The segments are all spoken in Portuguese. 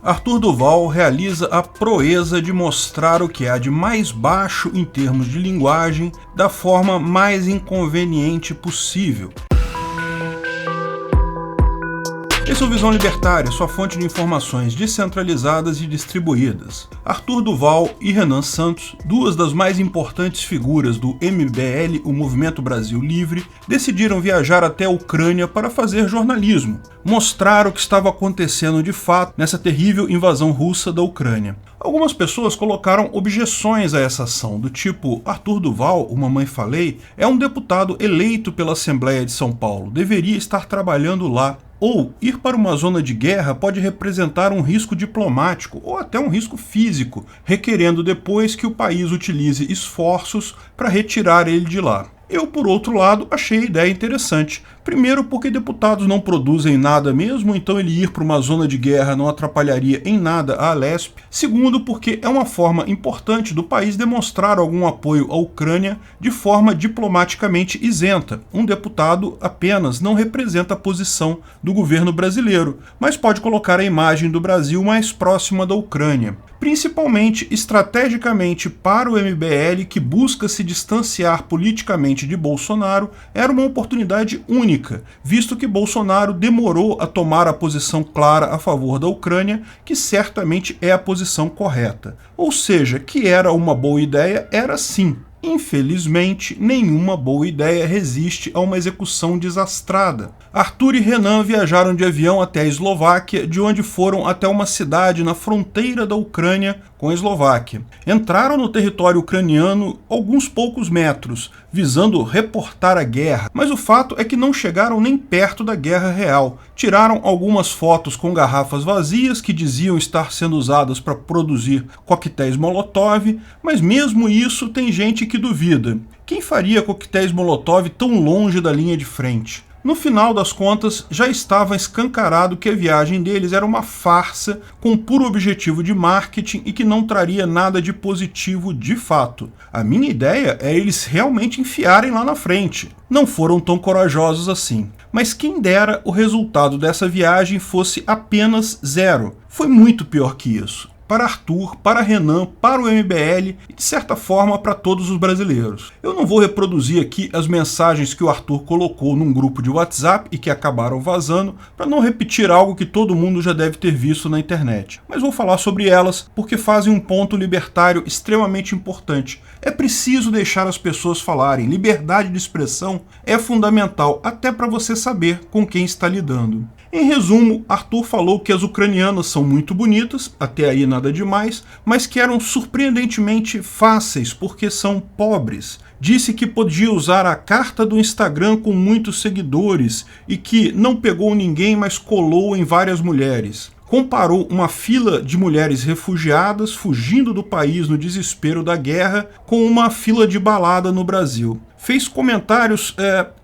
Arthur Duval realiza a proeza de mostrar o que há de mais baixo em termos de linguagem da forma mais inconveniente possível. Esse é o Visão Libertária, sua fonte de informações descentralizadas e distribuídas. Arthur Duval e Renan Santos, duas das mais importantes figuras do MBL, o Movimento Brasil Livre, decidiram viajar até a Ucrânia para fazer jornalismo, mostrar o que estava acontecendo de fato nessa terrível invasão russa da Ucrânia. Algumas pessoas colocaram objeções a essa ação, do tipo: Arthur Duval, o Mamãe Falei, é um deputado eleito pela Assembleia de São Paulo, deveria estar trabalhando lá. Ou ir para uma zona de guerra pode representar um risco diplomático ou até um risco físico, requerendo depois que o país utilize esforços para retirar ele de lá. Eu, por outro lado, achei a ideia interessante. Primeiro, porque deputados não produzem nada mesmo, então ele ir para uma zona de guerra não atrapalharia em nada a Alesp. Segundo, porque é uma forma importante do país demonstrar algum apoio à Ucrânia de forma diplomaticamente isenta. Um deputado apenas não representa a posição do governo brasileiro, mas pode colocar a imagem do Brasil mais próxima da Ucrânia. Principalmente estrategicamente para o MBL, que busca se distanciar politicamente de Bolsonaro, era uma oportunidade única, visto que Bolsonaro demorou a tomar a posição clara a favor da Ucrânia, que certamente é a posição correta. Ou seja, que era uma boa ideia, era sim. Infelizmente, nenhuma boa ideia resiste a uma execução desastrada. Arthur e Renan viajaram de avião até a Eslováquia, de onde foram até uma cidade na fronteira da Ucrânia com a Eslováquia. Entraram no território ucraniano alguns poucos metros, visando reportar a guerra, mas o fato é que não chegaram nem perto da guerra real. Tiraram algumas fotos com garrafas vazias que diziam estar sendo usadas para produzir coquetéis Molotov, mas mesmo isso tem gente que duvida. Quem faria coquetéis Molotov tão longe da linha de frente? No final das contas, já estava escancarado que a viagem deles era uma farsa com puro objetivo de marketing e que não traria nada de positivo de fato. A minha ideia é eles realmente enfiarem lá na frente. Não foram tão corajosos assim. Mas quem dera o resultado dessa viagem fosse apenas zero. Foi muito pior que isso. Para Arthur, para Renan, para o MBL e, de certa forma, para todos os brasileiros. Eu não vou reproduzir aqui as mensagens que o Arthur colocou num grupo de WhatsApp e que acabaram vazando, para não repetir algo que todo mundo já deve ter visto na internet. Mas vou falar sobre elas porque fazem um ponto libertário extremamente importante. É preciso deixar as pessoas falarem. Liberdade de expressão é fundamental, até para você saber com quem está lidando. Em resumo, Arthur falou que as ucranianas são muito bonitas, até aí nada demais, mas que eram surpreendentemente fáceis porque são pobres. Disse que podia usar a carta do Instagram com muitos seguidores e que não pegou ninguém, mas colou em várias mulheres. Comparou uma fila de mulheres refugiadas fugindo do país no desespero da guerra com uma fila de balada no Brasil. Fez comentários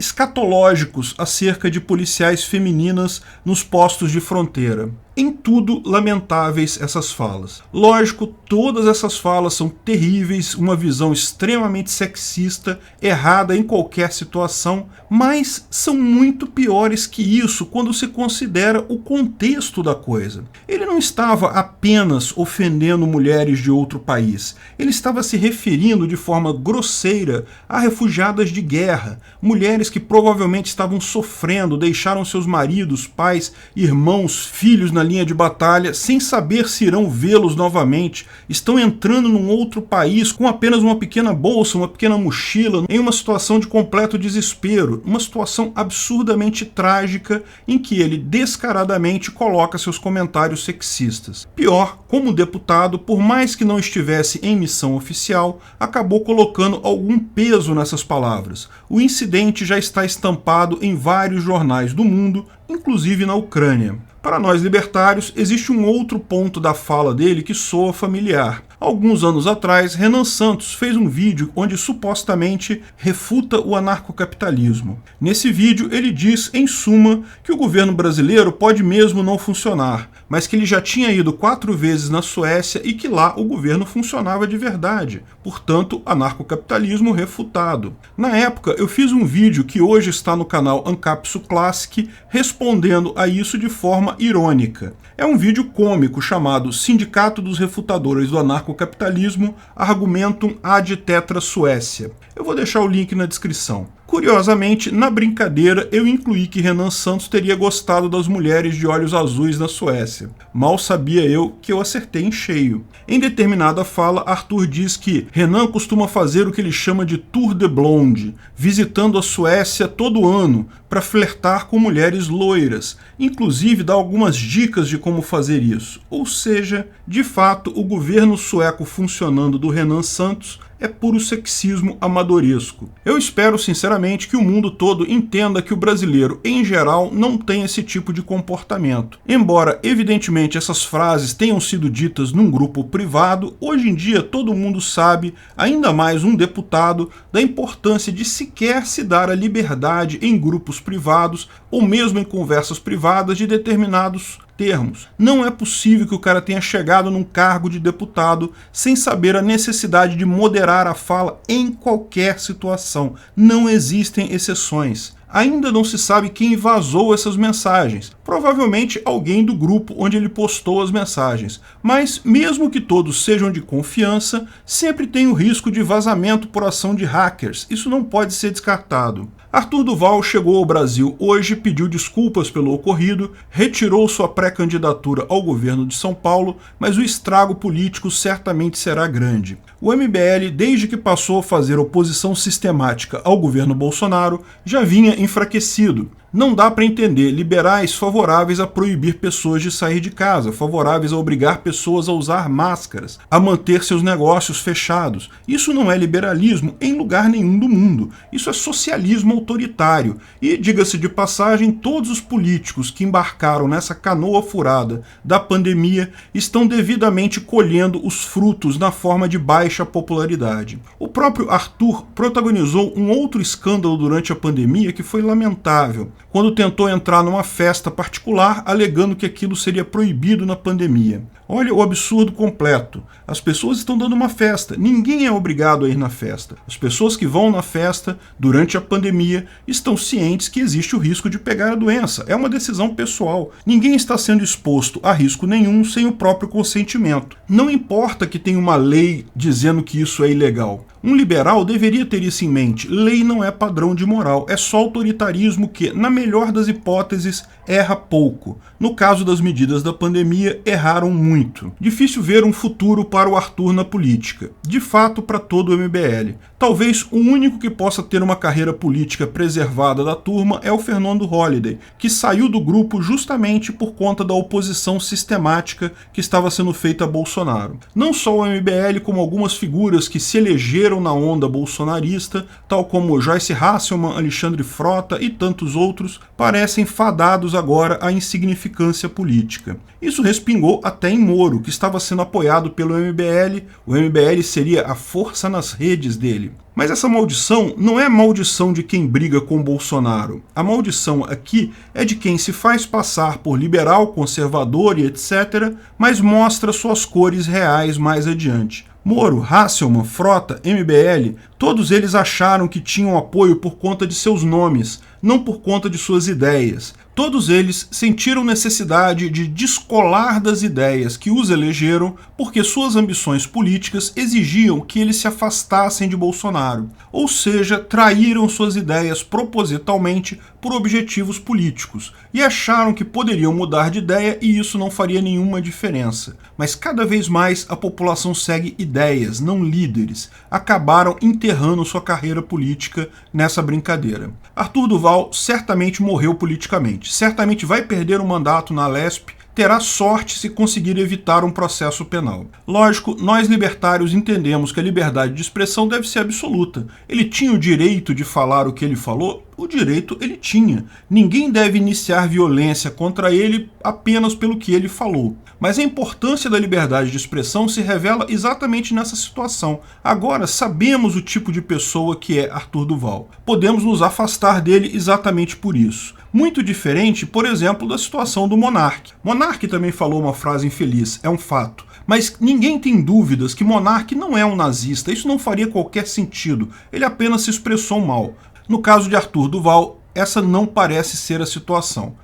escatológicos acerca de policiais femininas nos postos de fronteira. Em tudo, lamentáveis essas falas. Lógico, todas essas falas são terríveis, uma visão extremamente sexista, errada em qualquer situação, mas são muito piores que isso quando se considera o contexto da coisa. Ele não estava apenas ofendendo mulheres de outro país, ele estava se referindo de forma grosseira a refugiadas de guerra, mulheres que provavelmente estavam sofrendo, deixaram seus maridos, pais, irmãos, filhos na linha de batalha, sem saber se irão vê-los novamente, estão entrando num outro país com apenas uma pequena bolsa, uma pequena mochila, em uma situação de completo desespero, uma situação absurdamente trágica em que ele descaradamente coloca seus comentários sexistas. Pior, como deputado, por mais que não estivesse em missão oficial, acabou colocando algum peso nessas palavras. O incidente já está estampado em vários jornais do mundo, inclusive na Ucrânia. Para nós libertários, existe um outro ponto da fala dele que soa familiar. Alguns anos atrás, Renan Santos fez um vídeo onde supostamente refuta o anarcocapitalismo. Nesse vídeo, ele diz, em suma, que o governo brasileiro pode mesmo não funcionar, mas que ele já tinha ido 4 vezes na Suécia e que lá o governo funcionava de verdade. Portanto, anarcocapitalismo refutado. Na época, eu fiz um vídeo que hoje está no canal Ancapsu Classic respondendo a isso de forma irônica. É um vídeo cômico chamado Sindicato dos Refutadores do Anarcocapitalismo Argumentum ad tetra Suécia. Eu vou deixar o link na descrição. Curiosamente, na brincadeira, eu incluí que Renan Santos teria gostado das mulheres de olhos azuis na Suécia. Mal sabia eu que eu acertei em cheio. Em determinada fala, Arthur diz que Renan costuma fazer o que ele chama de Tour de Blonde, visitando a Suécia todo ano para flertar com mulheres loiras. Inclusive dá algumas dicas de como fazer isso. Ou seja, de fato, o governo sueco funcionando do Renan Santos é puro sexismo amadoresco. Eu espero sinceramente que o mundo todo entenda que o brasileiro, em geral, não tem esse tipo de comportamento. Embora, evidentemente, essas frases tenham sido ditas num grupo privado, hoje em dia todo mundo sabe, ainda mais um deputado, da importância de sequer se dar a liberdade em grupos privados ou mesmo em conversas privadas de determinados termos. Não é possível que o cara tenha chegado num cargo de deputado sem saber a necessidade de moderar a fala em qualquer situação. Não existem exceções. Ainda não se sabe quem vazou essas mensagens. Provavelmente alguém do grupo onde ele postou as mensagens. Mas, mesmo que todos sejam de confiança, sempre tem o risco de vazamento por ação de hackers. Isso não pode ser descartado. Arthur Duval chegou ao Brasil hoje, pediu desculpas pelo ocorrido, retirou sua pré-candidatura ao governo de São Paulo, mas o estrago político certamente será grande. O MBL, desde que passou a fazer oposição sistemática ao governo Bolsonaro, já vinha enfraquecido. Não dá para entender liberais favoráveis a proibir pessoas de sair de casa, favoráveis a obrigar pessoas a usar máscaras, a manter seus negócios fechados. Isso não é liberalismo em lugar nenhum do mundo. Isso é socialismo autoritário. E, diga-se de passagem, todos os políticos que embarcaram nessa canoa furada da pandemia estão devidamente colhendo os frutos na forma de baixa popularidade. O próprio Arthur protagonizou um outro escândalo durante a pandemia que foi lamentável, quando tentou entrar numa festa particular alegando que aquilo seria proibido na pandemia. Olha o absurdo completo. As pessoas estão dando uma festa, ninguém é obrigado a ir na festa. As pessoas que vão na festa durante a pandemia estão cientes que existe o risco de pegar a doença. É uma decisão pessoal. Ninguém está sendo exposto a risco nenhum sem o próprio consentimento. Não importa que tenha uma lei dizendo que isso é ilegal. Um liberal deveria ter isso em mente. Lei não é padrão de moral, é só autoritarismo que, na melhor das hipóteses, erra pouco. No caso das medidas da pandemia, erraram muito. Difícil ver um futuro para o Arthur na política. De fato, para todo o MBL. Talvez o único que possa ter uma carreira política preservada da turma é o Fernando Holliday, que saiu do grupo justamente por conta da oposição sistemática que estava sendo feita a Bolsonaro. Não só o MBL, como algumas figuras que se elegeram na onda bolsonarista, tal como Joyce Hasselman, Alexandre Frota e tantos outros, parecem fadados agora à insignificância política. Isso respingou até em Moro, que estava sendo apoiado pelo MBL. O MBL seria a força nas redes dele. Mas essa maldição não é maldição de quem briga com Bolsonaro. A maldição aqui é de quem se faz passar por liberal, conservador e etc., mas mostra suas cores reais mais adiante. Moro, Hasselman, Frota, MBL, todos eles acharam que tinham apoio por conta de seus nomes, não por conta de suas ideias. Todos eles sentiram necessidade de descolar das ideias que os elegeram porque suas ambições políticas exigiam que eles se afastassem de Bolsonaro, ou seja, traíram suas ideias propositalmente por objetivos políticos e acharam que poderiam mudar de ideia e isso não faria nenhuma diferença. Mas cada vez mais a população segue ideias, não líderes. Acabaram enterrando sua carreira política nessa brincadeira. Arthur Duval certamente morreu politicamente, certamente vai perder o mandato na Alesp, terá sorte se conseguir evitar um processo penal. Lógico, nós libertários entendemos que a liberdade de expressão deve ser absoluta. Ele tinha o direito de falar o que ele falou? o direito ele tinha. Ninguém deve iniciar violência contra ele apenas pelo que ele falou. Mas a importância da liberdade de expressão se revela exatamente nessa situação. Agora sabemos o tipo de pessoa que é Arthur Duval. Podemos nos afastar dele exatamente por isso. Muito diferente, por exemplo, da situação do Monark. Monark também falou uma frase infeliz, é um fato. Mas ninguém tem dúvidas que Monark não é um nazista, isso não faria qualquer sentido, ele apenas se expressou mal. No caso de Arthur Duval, essa não parece ser a situação.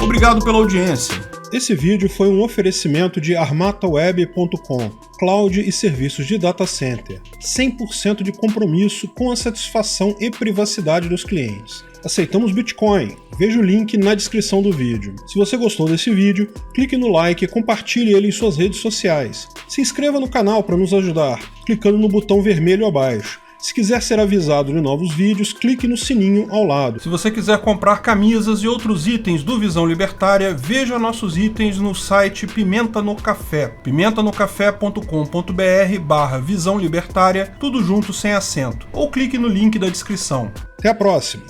Obrigado pela audiência. Esse vídeo foi um oferecimento de armataweb.com, cloud e serviços de data center, 100% de compromisso com a satisfação e privacidade dos clientes. Aceitamos Bitcoin, veja o link na descrição do vídeo. Se você gostou desse vídeo, clique no like e compartilhe ele em suas redes sociais. Se inscreva no canal para nos ajudar, clicando no botão vermelho abaixo. Se quiser ser avisado de novos vídeos, clique no sininho ao lado. Se você quiser comprar camisas e outros itens do Visão Libertária, veja nossos itens no site Pimenta no Café, pimentanocafé.com.br/Visão Libertária, tudo junto sem acento, ou clique no link da descrição. Até a próxima!